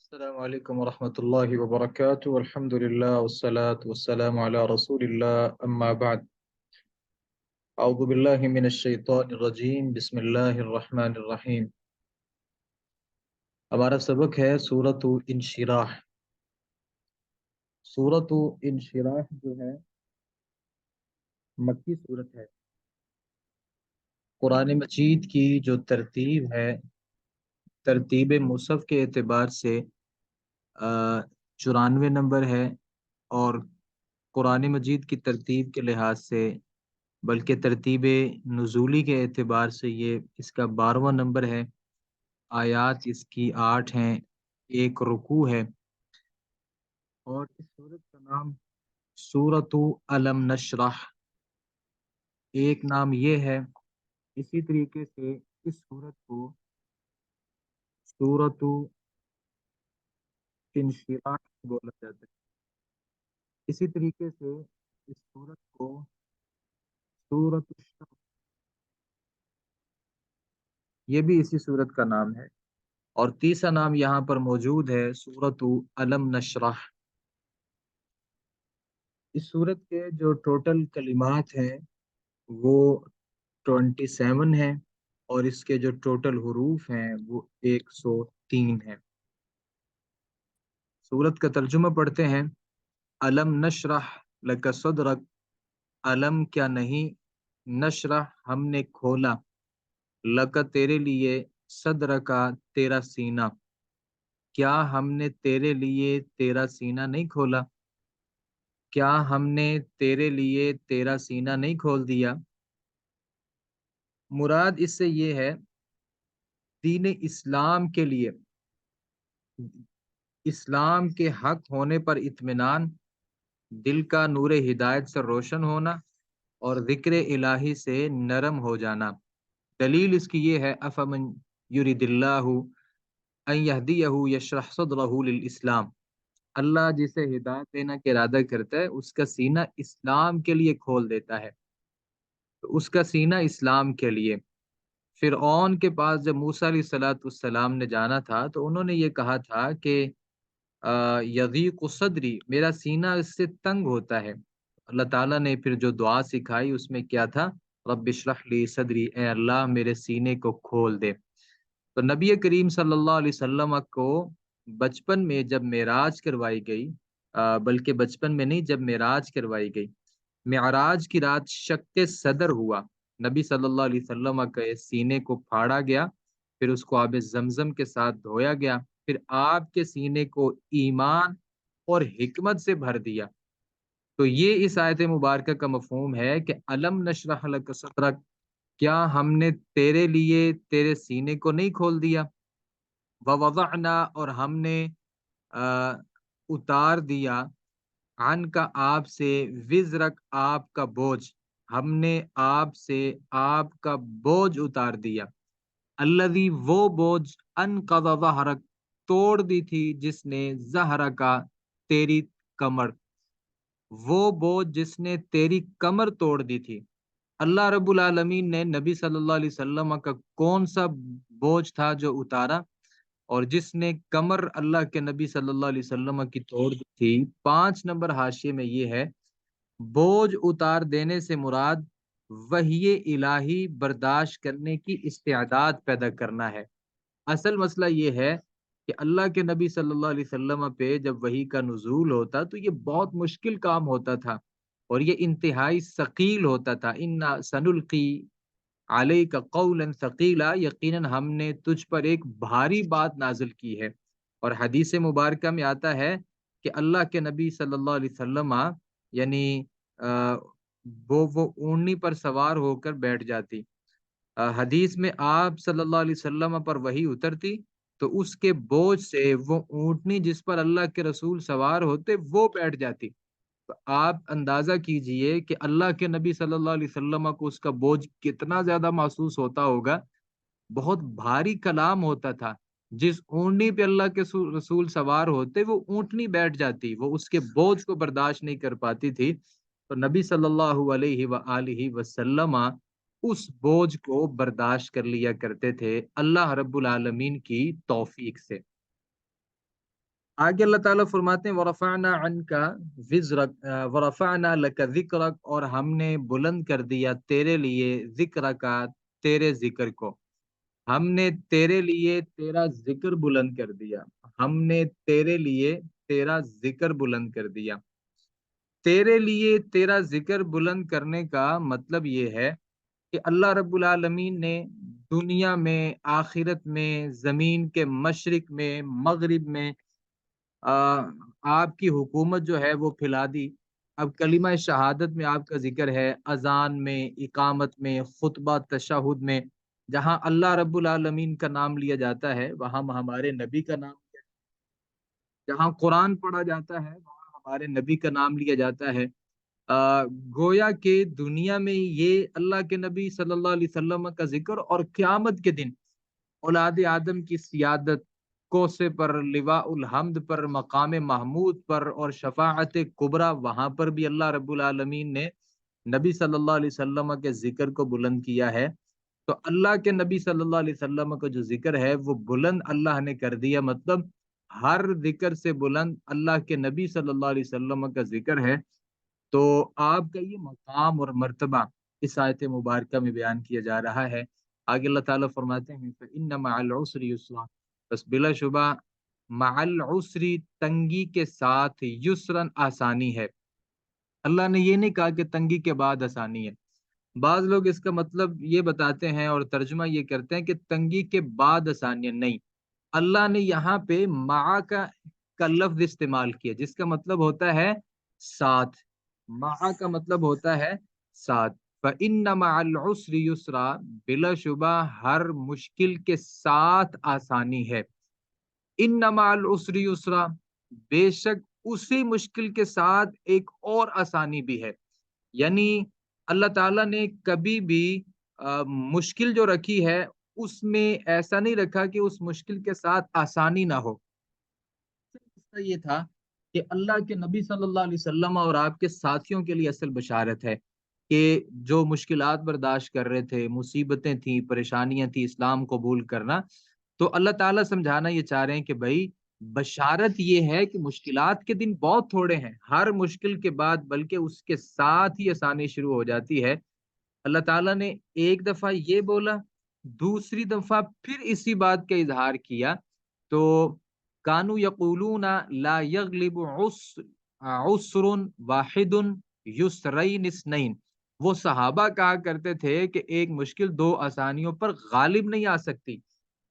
السلام عليكم ورحمة الله وبركاته والحمد لله والصلاة والسلام على رسول الله أما بعد أعوذ بالله من الشيطان الرجيم بسم الله الرحمن الرحيم ہمارا سبق ہے سورۃ انشراح۔ سورۃ انشراح جو ہے مکی سورت ہے۔ قرآن مجید کی جو ترتیب ہے، ترتیب مصحف کے اعتبار سے 94 نمبر ہے، اور قرآن مجید کی ترتیب کے لحاظ سے بلکہ ترتیب نزولی کے اعتبار سے یہ اس کا 12واں نمبر ہے۔ آیات اس کی 8 ہیں، ایک رکوع ہے، اور اس سورت کا نام سورۃ الم نشرح ایک نام یہ ہے۔ اسی طریقے سے اس سورت کو سورۃ انشراح بولا جاتا ہے۔ اسی طریقے سے اس سورت کو سورۃ الشمس، یہ بھی اسی سورت کا نام ہے، اور تیسرا نام یہاں پر موجود ہے سورۃ الم نشرح۔ اس سورت کے جو ٹوٹل کلمات ہیں وہ 27 ہیں، اور اس کے جو ٹوٹل حروف ہیں وہ 103 ہیں۔ سورت کا ترجمہ پڑھتے ہیں۔ الم نشرح لک صدرک، الم کیا نہیں، نشرح ہم نے کھولا، لک تیرے لیے، صدر کا تیرا سینہ، کیا ہم نے تیرے لیے تیرا سینہ نہیں کھولا، کیا ہم نے تیرے لیے تیرا سینہ نہیں کھول دیا۔ مراد اس سے یہ ہے دین اسلام کے لیے، اسلام کے حق ہونے پر اطمینان، دل کا نور ہدایت سے روشن ہونا، اور ذکر الہی سے نرم ہو جانا۔ دلیل اس کی یہ ہے افمن یرید اللہ ان یہدیہ یشرح صدرہ للاسلام، اللہ جسے ہدایت دینا کا ارادہ کرتا ہے اس کا سینہ اسلام کے لیے کھول دیتا ہے، تو اس کا سینہ اسلام کے لیے۔ فرعون کے پاس جب موسیٰ علیہ السلام نے جانا تھا تو انہوں نے یہ کہا تھا کہ یضیق صدری، میرا سینہ اس سے تنگ ہوتا ہے۔ اللہ تعالیٰ نے پھر جو دعا سکھائی اس میں کیا تھا، رب اشرح لی صدری، اے اللہ میرے سینے کو کھول دے۔ تو نبی کریم صلی اللہ علیہ وسلم کو بچپن میں جب معراج کروائی گئی، بلکہ بچپن میں نہیں، جب معراج کروائی گئی، معراج کی رات شق صدر ہوا، نبی صلی اللہ علیہ وسلم کے سینے کو پھاڑا گیا، پھر اس کو آب زمزم کے ساتھ دھویا گیا، پھر آپ کے سینے کو ایمان اور حکمت سے بھر دیا۔ تو یہ اس آیت مبارکہ کا مفہوم ہے کہ الم نشرح لک صدرک، کیا ہم نے تیرے لیے تیرے سینے کو نہیں کھول دیا، ووضعنا، اور ہم نے اتار دیا، عن کا آپ سے، وزرک آپ کا بوجھ، ہم نے آپ سے آپ کا بوجھ اتار دیا، الذی وہ بوجھ، انقض ظہرک توڑ دی تھی جس نے، زہرہ کا تیری کمر، وہ بوجھ جس نے تیری کمر توڑ دی تھی۔ اللہ رب العالمین نے نبی صلی اللہ علیہ وسلم کا کون سا بوجھ تھا جو اتارا، اور جس نے کمر اللہ کے نبی صلی اللہ علیہ وسلم کی توڑ دی تھی؟ 5 نمبر حاشیے میں یہ ہے، بوجھ اتار دینے سے مراد وحی الہی برداشت کرنے کی استعداد پیدا کرنا ہے۔ اصل مسئلہ یہ ہے کہ اللہ کے نبی صلی اللہ علیہ وسلم پہ جب وحی کا نزول ہوتا تو یہ بہت مشکل کام ہوتا تھا، اور یہ انتہائی ثقیل ہوتا تھا۔ انا سنلقی علیک قولا ثقیلا، یقیناً ہم نے تجھ پر ایک بھاری بات نازل کی ہے۔ اور حدیث مبارکہ میں آتا ہے کہ اللہ کے نبی صلی اللہ علیہ وسلم یعنی وہ اونٹنی پر سوار ہو کر بیٹھ جاتی، حدیث میں آپ صلی اللہ علیہ وسلم پر وحی اترتی تو اس کے بوجھ سے وہ اونٹنی جس پر اللہ کے رسول سوار ہوتے وہ بیٹھ جاتی۔ تو آپ اندازہ کیجئے کہ اللہ کے نبی صلی اللہ علیہ وسلم کو اس کا بوجھ کتنا زیادہ محسوس ہوتا ہوگا۔ بہت بھاری کلام ہوتا تھا، جس اونٹنی پہ اللہ کے رسول سوار ہوتے وہ اونٹنی بیٹھ جاتی، وہ اس کے بوجھ کو برداشت نہیں کر پاتی تھی۔ تو نبی صلی اللہ علیہ وآلہ وسلم اس بوجھ کو برداشت کر لیا کرتے تھے اللہ رب العالمین کی توفیق سے۔ آگے اللہ تعالیٰ فرماتے ہیں ورفعنا عنک وزرک ورفعنا لک ذکرک، اور ہم نے بلند کر دیا تیرے لیے ذکر کا، تیرے ذکر کو، ہم نے تیرے لیے تیرا ذکر بلند کر دیا، ہم نے تیرے لیے تیرا ذکر بلند کر دیا۔ تیرے لیے تیرا ذکر بلند کرنے کا مطلب یہ ہے کہ اللہ رب العالمین نے دنیا میں، آخرت میں، زمین کے مشرق میں، مغرب میں آپ کی حکومت جو ہے وہ پھیلا دی۔ اب کلمہ شہادت میں آپ کا ذکر ہے، اذان میں، اقامت میں، خطبہ تشہد میں، جہاں اللہ رب العالمین کا نام لیا جاتا ہے وہاں ہمارے نبی کا نام، جہاں قرآن پڑھا جاتا ہے وہاں ہمارے نبی کا نام لیا جاتا ہے۔ گویا کہ دنیا میں یہ اللہ کے نبی صلی اللہ علیہ وسلم کا ذکر، اور قیامت کے دن اولاد آدم کی سیادت، کوسے پر، لواء الحمد پر، مقام محمود پر، اور شفاعت کبریٰ، وہاں پر بھی اللہ رب العالمین نے نبی صلی اللہ علیہ وسلم کے ذکر کو بلند کیا ہے۔ تو اللہ کے نبی صلی اللہ علیہ وسلم کا جو ذکر ہے وہ بلند اللہ نے کر دیا، مطلب ہر ذکر سے بلند اللہ کے نبی صلی اللہ علیہ وسلم کا ذکر ہے۔ تو آپ کا یہ مقام اور مرتبہ اس آیت مبارکہ میں بیان کیا جا رہا ہے۔ آگے اللہ تعالیٰ فرماتے ہیں فَإِنَّ مَعَ الْعُسْرِ يُسْرًا، بس بلا شبہ مع العسری، تنگی کے ساتھ، یسرن، آسانی ہے۔ اللہ نے یہ نہیں کہا کہ تنگی کے بعد آسانی ہے۔ بعض لوگ اس کا مطلب یہ بتاتے ہیں اور ترجمہ یہ کرتے ہیں کہ تنگی کے بعد آسانی ہے، نہیں، اللہ نے یہاں پہ مع کا لفظ استعمال کیا جس کا مطلب ہوتا ہے ساتھ، مع کا مطلب ہوتا ہے ساتھ۔ فَإِنَّ مَعَ الْعُسْرِ يُسْرًا، بلا شبہ ہر مشکل کے ساتھ آسانی ہے۔ ان مع العسر یسرا، بے شک اسی مشکل کے ساتھ ایک اور آسانی بھی ہے۔ یعنی اللہ تعالیٰ نے کبھی بھی مشکل جو رکھی ہے اس میں ایسا نہیں رکھا کہ اس مشکل کے ساتھ آسانی نہ ہو۔ یہ تھا کہ اللہ کے نبی صلی اللہ علیہ وسلم اور آپ کے ساتھیوں کے لیے اصل بشارت ہے کہ جو مشکلات برداشت کر رہے تھے، مصیبتیں تھیں، پریشانیاں تھیں، اسلام قبول کرنا، تو اللہ تعالیٰ سمجھانا یہ چاہ رہے ہیں کہ بھائی بشارت یہ ہے کہ مشکلات کے دن بہت تھوڑے ہیں، ہر مشکل کے بعد بلکہ اس کے ساتھ ہی آسانی شروع ہو جاتی ہے۔ اللہ تعالیٰ نے ایک دفعہ یہ بولا، دوسری دفعہ پھر اسی بات کا اظہار کیا۔ تو کانو یقولون لا یغلب عسر واحد یسرین اثنین، وہ صحابہ کہا کرتے تھے کہ ایک مشکل دو آسانیوں پر غالب نہیں آ سکتی۔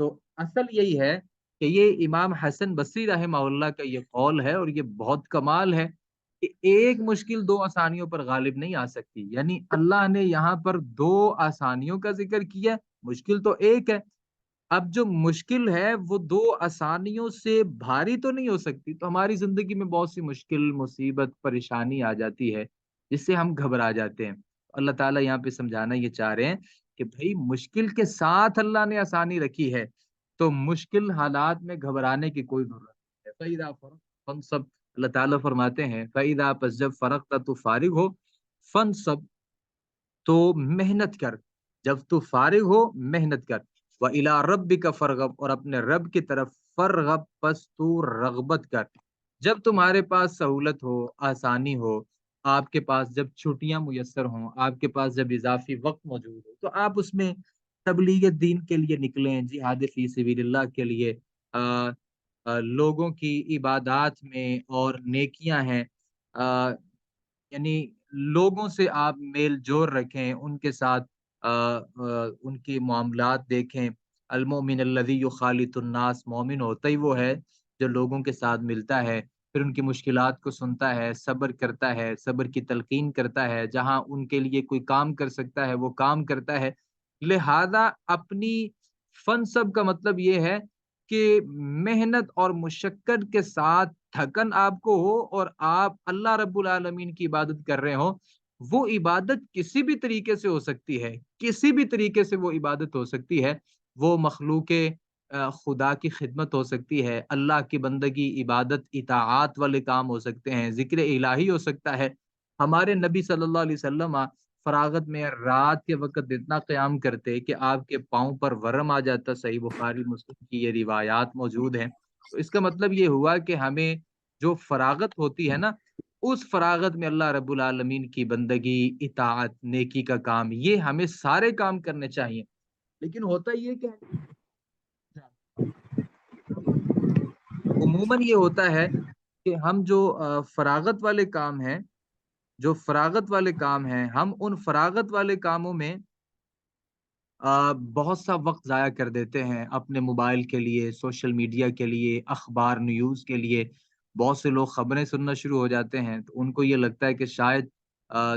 تو اصل یہی ہے کہ یہ امام حسن بصری رحمہ اللہ کا یہ قول ہے، اور یہ بہت کمال ہے کہ ایک مشکل دو آسانیوں پر غالب نہیں آ سکتی۔ یعنی اللہ نے یہاں پر دو آسانیوں کا ذکر کیا، مشکل تو ایک ہے، اب جو مشکل ہے وہ دو آسانیوں سے بھاری تو نہیں ہو سکتی۔ تو ہماری زندگی میں بہت سی مشکل، مصیبت، پریشانی آ جاتی ہے جس سے ہم گھبرا جاتے ہیں۔ اللہ تعالیٰ یہاں پہ سمجھانا یہ چاہ رہے ہیں کہ بھائی مشکل کے ساتھ اللہ نے آسانی رکھی ہے، تو مشکل حالات میں گھبرانے کی کوئی ضرورت نہیں ہے۔ فَإِذَا فَرَغْتَ فَانْصَبْ، اللہ تعالیٰ فرماتے ہیں فَإِذَا، پس جب فرغت، تو فارغ ہو، فَانْصَبْ، تو محنت کر، جب تو فارغ ہو محنت کر، وَإِلَىٰ رَبِّكَ فَارْغَب، اور اپنے رب کی طرف فرغب، پس تو رغبت کر۔ جب تمہارے پاس سہولت ہو، آسانی ہو، آپ کے پاس جب چھٹیاں میسر ہوں، آپ کے پاس جب اضافی وقت موجود ہو، تو آپ اس میں تبلیغ دین کے لیے نکلیں، جہاد فی سبیل اللہ کے لیے، لوگوں کی عبادات میں اور نیکیاں ہیں، یعنی لوگوں سے آپ میل جول رکھیں، ان کے ساتھ ان کی معاملات دیکھیں۔ المومن الذی یخالط الناس، مومن ہوتا ہی وہ ہے جو لوگوں کے ساتھ ملتا ہے، پھر ان کی مشکلات کو سنتا ہے، صبر کرتا ہے، صبر کی تلقین کرتا ہے، جہاں ان کے لیے کوئی کام کر سکتا ہے وہ کام کرتا ہے۔ لہذا اپنی فن سب کا مطلب یہ ہے کہ محنت اور مشقت کے ساتھ تھکن آپ کو ہو اور آپ اللہ رب العالمین کی عبادت کر رہے ہو۔ وہ عبادت کسی بھی طریقے سے ہو سکتی ہے، کسی بھی طریقے سے وہ عبادت ہو سکتی ہے، وہ مخلوق خدا کی خدمت ہو سکتی ہے، اللہ کی بندگی، عبادت، اطاعات والے کام ہو سکتے ہیں، ذکر الہی ہو سکتا ہے۔ ہمارے نبی صلی اللہ علیہ وسلم فراغت میں رات کے وقت اتنا قیام کرتے کہ آپ کے پاؤں پر ورم آ جاتا، صحیح بخاری مسلم کی یہ روایات موجود ہیں۔ تو اس کا مطلب یہ ہوا کہ ہمیں جو فراغت ہوتی ہے نا، اس فراغت میں اللہ رب العالمین کی بندگی، اطاعت، نیکی کا کام، یہ ہمیں سارے کام کرنے چاہیے. لیکن ہوتا یہ کہ عموماً یہ ہوتا ہے کہ ہم جو فراغت والے کام ہیں، جو فراغت والے کام ہیں، ہم ان فراغت والے کاموں میں بہت سا وقت ضائع کر دیتے ہیں اپنے موبائل کے لیے، سوشل میڈیا کے لیے، اخبار نیوز کے لیے. بہت سے لوگ خبریں سننا شروع ہو جاتے ہیں تو ان کو یہ لگتا ہے کہ شاید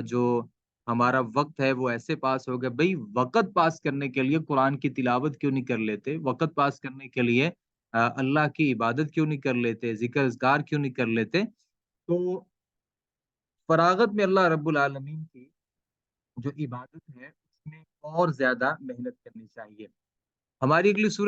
جو ہمارا وقت ہے وہ ایسے پاس ہو گیا. بھئی وقت پاس کرنے کے لیے قرآن کی تلاوت کیوں نہیں کر لیتے؟ وقت پاس کرنے کے لیے اللہ کی عبادت کیوں نہیں کر لیتے؟ ذکر اذکار کیوں نہیں کر لیتے؟ تو فراغت میں اللہ رب العالمین کی جو عبادت ہے اس میں اور زیادہ محنت کرنی چاہیے. ہماری اگلی صورت